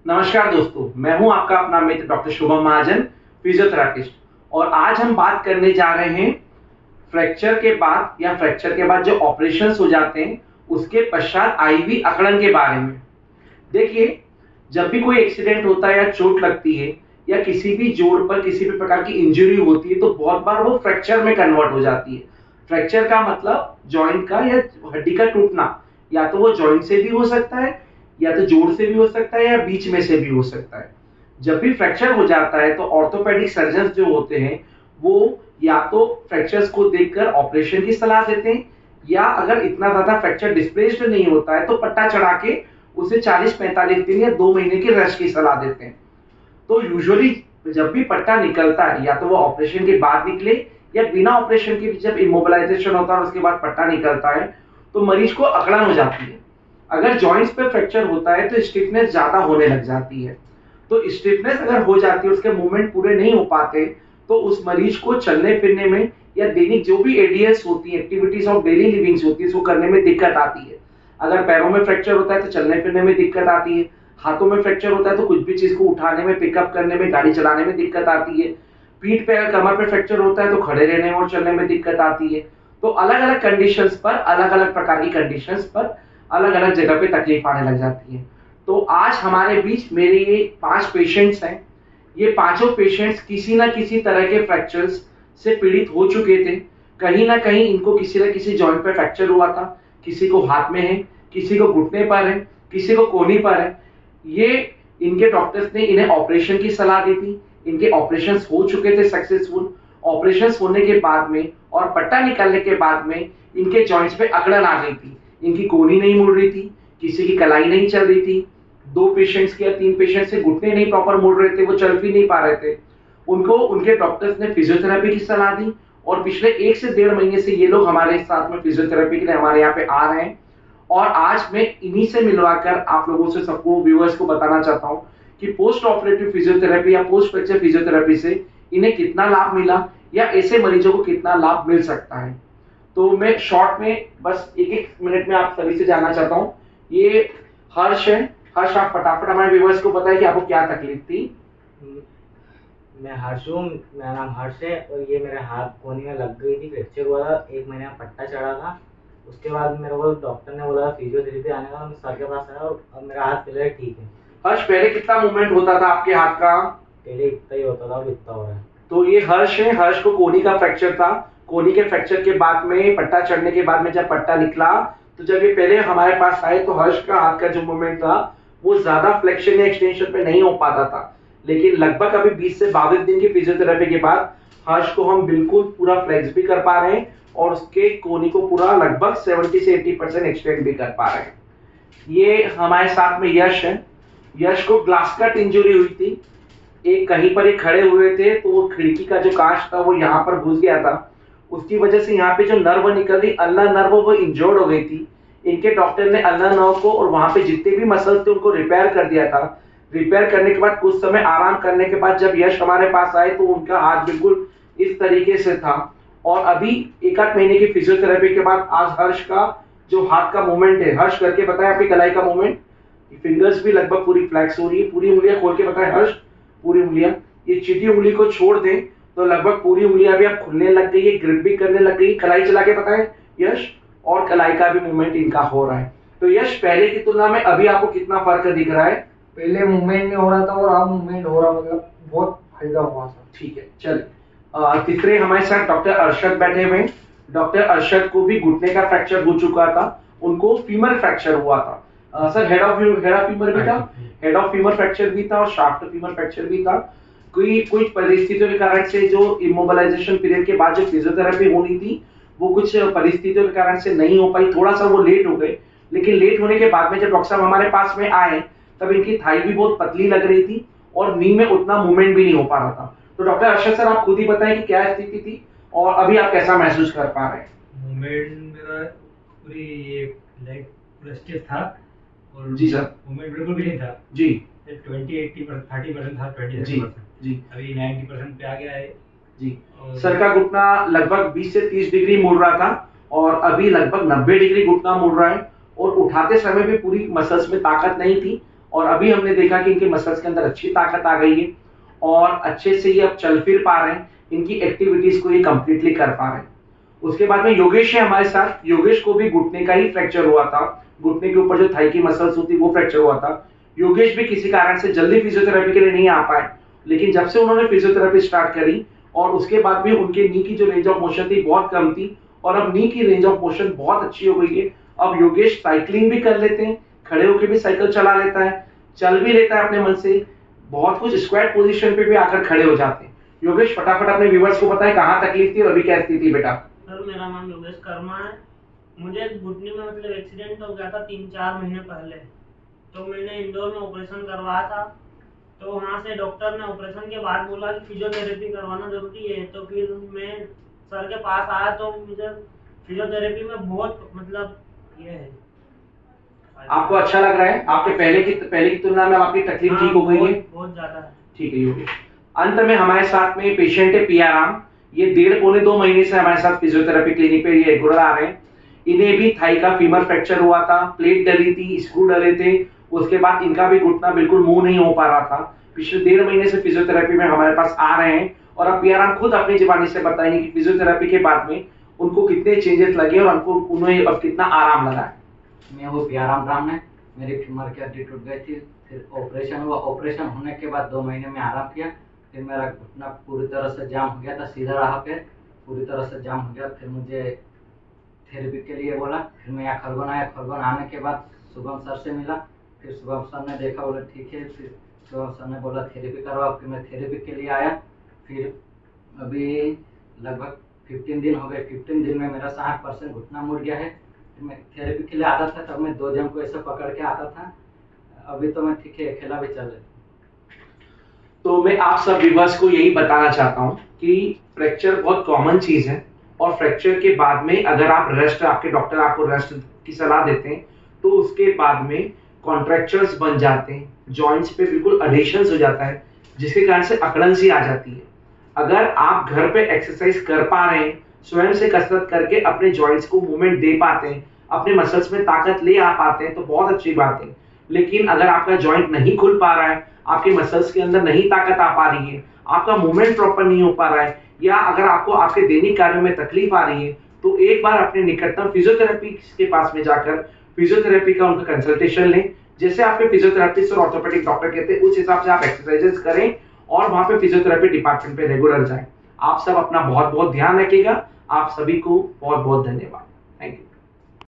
नमस्कार दोस्तों, मैं हूं आपका अपना मित्र डॉक्टर शुभम महाजन, फिजियोथेरेपिस्ट। और आज हम बात करने जा रहे हैं फ्रैक्चर के बाद या फ्रैक्चर के बाद जो ऑपरेशंस हो जाते हैं उसके पश्चात आईवी अकड़न के बारे में। देखिए, जब भी कोई एक्सीडेंट होता है या चोट लगती है या किसी भी जोड़ पर किसी भी प्रकार की इंजरी होती है तो बहुत बार वो फ्रैक्चर में कन्वर्ट हो जाती है। फ्रैक्चर का मतलब जॉइंट का या हड्डी का टूटना, या तो वो जॉइंट से भी हो सकता है या तो जोड़ से भी हो सकता है या बीच में से भी हो सकता है। जब भी फ्रैक्चर हो जाता है तो ऑर्थोपेडिक सर्जन जो होते हैं वो या तो फ्रैक्चर्स को देखकर ऑपरेशन की सलाह देते हैं, या अगर इतना ज्यादा फ्रैक्चर डिस्प्लेस्ड नहीं होता है तो पट्टा चढ़ा के उसे 40-45 दिन या 2 महीने की रेस्ट की सलाह देते हैं। तो यूजुअली जब भी पट्टा निकलता है या तो वो ऑपरेशन के बाद निकले या बिना ऑपरेशन के भी जब इमोबिलाइजेशन होता है उसके बाद पट्टा निकलता है तो मरीज को अकड़न हो जाती है। अगर जॉइंट्स पे फ्रैक्चर होता है तो स्टिफनेस ज्यादा होने लग जाती है। तो स्टिफनेस अगर हो जाती है, उसके मूवमेंट पूरे नहीं हो पाते, तो उस मरीज को चलने फिरने में या दैनिक जो भी एडीएस होती है, एक्टिविटीज ऑफ डेली लिविंग्स होती है, उसको करने में दिक्कत आती है। अगर पैरों में फ्रैक्चर होता है तो चलने फिरने में दिक्कत आती है। हाथों में फ्रैक्चर होता है तो कुछ भी चीज को उठाने में, पिकअप करने में, गाड़ी चलाने में दिक्कत आती है। पीठ पे अगर कमर पे फ्रैक्चर होता है तो खड़े रहने में और चलने में दिक्कत आती है। तो अलग अलग कंडीशंस पर, अलग अलग प्रकार की कंडीशंस पर अलग अलग जगह पे तकलीफ आने लग जाती है। तो आज हमारे बीच मेरे ये 5 पेशेंट्स हैं। ये पांचों पेशेंट्स किसी ना किसी तरह के फ्रैक्चर्स से पीड़ित हो चुके थे। कहीं ना कहीं इनको किसी ना किसी जॉइंट पे फ्रैक्चर हुआ था। किसी को हाथ में है, किसी को घुटने पर है, किसी को कोहनी पर है। ये इनके डॉक्टर्स ने इन्हें ऑपरेशन की सलाह दी थी। इनके ऑपरेशंस हो चुके थे सक्सेसफुल। ऑपरेशंस होने के बाद में और पट्टा निकालने के बाद में इनके जॉइंट्स पे अकड़न आ गई थी। इनकी कोहनी नहीं मुड़ रही थी, किसी की कलाई नहीं चल रही थी। 2 पेशेंट्स के या 3 पेशेंट्स के घुटने नहीं प्रॉपर मुड़ रहे थे, वो चल भी नहीं पा रहे थे। उनको उनके डॉक्टर्स ने फिजियोथेरेपी की सलाह दी और पिछले 1 से 1.5 महीने से ये लोग हमारे साथ में फिजियोथेरेपी के लिए हमारे यहाँ पे आ रहे हैं। और आज मैं इन्हीं से मिलवाकर आप लोगों से, सबको, व्यूअर्स को बताना चाहता हूँ कि पोस्ट ऑपरेटिव फिजियोथेरेपी या पोस्ट फ्रैक्चर फिजियोथेरेपी से इन्हें कितना लाभ मिला या ऐसे मरीजों को कितना लाभ मिल सकता है। तो मैं शॉर्ट में बस 1-1 मिनट में आप सभी से जानना चाहता हूँ। ये हर्ष है। हर्ष, आप फटाफट हमारे व्यूअर्स को बताएं कि आपको क्या तकलीफ थी। मैं हर्ष हूँ, मेरा नाम हर्ष है और ये मेरे हाथ कोहनी में लग गई थी, फ्रैक्चर हुआ था, 1 महीने का पट्टा चढ़ा था। उसके बाद मेरे को डॉक्टर ने बोला फिजियोथेरेपी आने का, मैं सर के पास आया और अब मेरा हाथ पहले ठीक है। हर्ष, पहले कितना मूवमेंट होता था आपके हाथ का? पहले इतना ही होता था, अब इतना हो रहा है। तो ये हर्ष है। हर्ष को कोहनी का फ्रैक्चर था। कोहनी के फ्रैक्चर के बाद में, पट्टा चढ़ने के बाद में जब पट्टा निकला तो जब ये पहले हमारे पास आए तो हर्ष का हाथ का जो मूवमेंट था वो ज्यादा फ्लेक्शन या एक्सटेंशन पे नहीं हो पाता था। लेकिन लगभग अभी 20 से 22 दिन की फिजियोथेरेपी के बाद हर्ष को हम बिल्कुल पूरा फ्लेक्स भी कर पा रहे हैं और उसके कोहनी को पूरा लगभग 70 से 80% एक्सटेंड भी कर पा रहे हैं। ये हमारे साथ में यश है। यश को ग्लास कट इंजरी हुई थी। एक कहीं पर एक खड़े हुए थे तो वो खिड़की का जो कांच था वो यहाँ पर घुस गया था। उसकी वजह से यहाँ पे जो नर्व निकल रही, अल्नर नर्व, वो इंजर्ड हो गई थी। इनके डॉक्टर ने अल्नर नर्व को और वहां पे जितने भी मसल्स थे उनको रिपेयर कर दिया था। रिपेयर करने के बाद कुछ समय आराम करने के बाद जब यश हमारे पास आए तो उनका हाथ बिल्कुल इस तरीके से था। और अभी 1-8 महीने की फिजियोथेरेपी के बाद आज हर्ष का जो हाथ का मूवमेंट है, हर्ष करके बताए आपकी कलाई का मूवमेंट। फिंगर्स भी लगभग पूरी फ्लैक्स हो रही है। पूरी उंगलियां खोल के बताए हर्ष, पूरी उंगलियां। ये चीटी उंगली को छोड़ दें तो लगभग पूरी उंगलियां भी अब खुलने लग गई है, ग्रिप भी करने लग गई। कलाई चला के बताएं यश, और कलाई का भी मूवमेंट इनका हो रहा है। तो यश, पहले की तुलना में अभी आपको कितना फर्क दिख रहा है? पहले मूवमेंट नहीं हो रहा था और अब मूवमेंट हो रहा, मतलब बहुत फायदा हुआ सर। ठीक है, चलिए। तीसरे हमारे साथ डॉक्टर अरशद बैठे हुए हैं। डॉक्टर अरशद को भी घुटने का फ्रैक्चर हो चुका था। उनको फीमर फ्रैक्चर हुआ था। सर, हेड ऑफ फीमर भी था, हेड ऑफ फीमर फ्रैक्चर भी था और शाफ्ट फीमर फ्रैक्चर भी था। कोई परिस्थितियों के कारण से जो इमोबिलाइजेशन पीरियड के बाद जो फिजियोथेरेपी होनी थी वो कुछ परिस्थितियों के कारण से नहीं हो पाई। थोड़ा सा वो लेट हो गए। लेकिन लेट होने के बाद में जब डॉक्टर साहब हमारे पास में आए तब इनकी थाई भी बहुत पतली लग रही थी और नी में उतना मूवमेंट भी नहीं हो पा रहा था। तो डॉक्टर अरशद सर, आप खुद ही बताएं कि क्या स्थिति थी और अभी आप कैसा महसूस कर पा रहे हैं? मूवमेंट मेरा पूरी ये लेग पूरा स्टिफ था और जी सर। मूवमेंट बिल्कुल भी नहीं था जी 20-80% 30% था, 20 जी 30%। जी अभी 90% पे आ गया है। जी। और सर का घुटना लगभग 20 से 30 डिग्री मुड़ रहा था और अभी लगभग 90 डिग्री घुटना मुड़ रहा है और उठाते समय भी पूरी मसल्स में ताकत नहीं थी और अभी हमने देखा कि इनके मसल्स के अंदर अच्छी ताकत आ गई है और अच्छे से ये अब चल फिर पा रहे हैं, इनकी एक्टिविटीज को ये कंप्लीटली कर पा रहे हैं। उसके बाद में योगेश है हमारे साथ। योगेश को भी घुटने का ही फ्रैक्चर हुआ था, घुटने के ऊपर जो थाई की मसल्स होती वो फ्रैक्चर हुआ था। योगेश भी किसी कारण से जल्दी फिजियोथेरेपी के लिए नहीं आ पाए, लेकिन जब से उन्होंने फिजियोथेरेपी स्टार्ट करी और उसके बाद भी उनके नी की जो रेंज ऑफ मोशन थी बहुत कम थी और अब नी की रेंज ऑफ मोशन बहुत अच्छी हो गई है। अब योगेश साइकिलिंग भी कर लेते हैं, खड़े होकर भी साइकिल चला लेता है, चल भी लेता है अपने मन से, बहुत कुछ स्क्वाट पोजीशन पे भी आकर खड़े हो जाते हैं। योगेश फटाफट अपने व्यूअर्स को बताएं कहाँ तकलीफ थी और अभी क्या स्थिति बेटा। सर मेरा नाम योगेश कर्मा है। मुझे घुटने में मतलब एक्सीडेंट हो गया था 3-4 महीने पहले, तो मैंने इंदौर में ऑपरेशन करवाया था। तो वहाँ से डॉक्टर ने ऑपरेशन के बाद बोला कि फिजियोथेरेपी करवाना जरूरी है। तो फिर मैं सर के पास आया तो मुझे फिजियोथेरेपी में बहुत मतलब ये है। आपको अच्छा लग रहा है? आपके पहले की तुलना में आपकी तकलीफ ठीक हो गई है? बहुत ज्यादा है। ठीक है योगेश। अंत में हमारे साथ में पेशेंट है पिया राम। ये 1.5-2 महीने से हमारे साथ फिजियोथेरेपी क्लिनिक पे ये रेगुलर आ रहे हैं। इन्हें भी थाई का फीमर फ्रैक्चर हुआ था, प्लेट डली थी, स्क्रू डले थे, उसके बाद इनका भी घुटना बिल्कुल मूव नहीं हो पा रहा था। पिछले 1.5 महीने से फिजियोथेरेपी में हमारे पास आ रहे हैं और अब पिया राम खुद अपनी जुबानी से बताएंगे कि फिजियोथेरेपी के बाद में उनको कितने चेंजेस लगे और उन्हें अब कितना आराम लगा है। मैं वो प्याराम राम है। मेरी फीमर की हड्डी टूट गई थी, फिर ऑपरेशन हुआ। ऑपरेशन होने के बाद 2 महीने में आराम किया। फिर मेरा घुटना पूरी तरह से जाम हो गया था, सीधा रहा पे पूरी तरह से जाम हो गया। फिर मुझे थेरेपी के लिए बोला। फिर मैं यहाँ खरगोन आया। खरगोन आने के बाद शुभम सर से मिला। फिर शुभम सर ने देखा, बोले ठीक है। फिर शुभम सर ने बोला थेरेपी करवाओ। फिर मैं थेरेपी के लिए आया। फिर अभी लगभग 15 दिन हो गए। 15 दिन में मेरा 60% घुटना मुड़ गया है। मैं थेरेपी के लिए आता था तब मैं 2 जन को ऐसे पकड़ के आता था। अभी तो मैं ठीक है, अकेला भी चल रहा। तो मैं आप सब व्यूअर्स को यही बताना चाहता हूँ कि फ्रैक्चर बहुत कॉमन चीज है और फ्रैक्चर के बाद में अगर आप रेस्ट, आपके डॉक्टर आपको रेस्ट की सलाह देते हैं तो उसके बाद में कॉन्ट्रैक्चर्स बन जाते हैं, जॉइंट्स पे बिल्कुल अडेशंस हो जाता है, जिसके कारण से अकड़न सी आ जाती है। अगर आप घर पे एक्सरसाइज कर पा रहे हैं, स्वयं से कसरत करके अपने जॉइंट्स को मूवमेंट दे पाते हैं, अपने मसल्स में ताकत ले आ पाते हैं तो बहुत अच्छी बात है। लेकिन अगर आपका जॉइंट नहीं खुल पा रहा है, आपके मसल्स के अंदर नहीं ताकत आ पा रही है, आपका मूवमेंट प्रॉपर नहीं हो पा रहा है, या अगर आपको आपके दैनिक कार्यों में तकलीफ आ रही है, तो एक बार अपने निकटतम फिजियोथेरेपी के पास में जाकर फिजियोथेरेपी का उनका कंसल्टेशन लें। जैसे आपके फिजियोथेरेपिस्ट और ऑर्थोपेडिक डॉक्टर कहते हैं उस हिसाब से आप एक्सरसाइजेस करें और वहां पे फिजियोथेरेपी डिपार्टमेंट पे रेगुलर जाएं। आप सब अपना बहुत बहुत ध्यान रखिएगा। आप सभी को बहुत बहुत धन्यवाद। Thank you.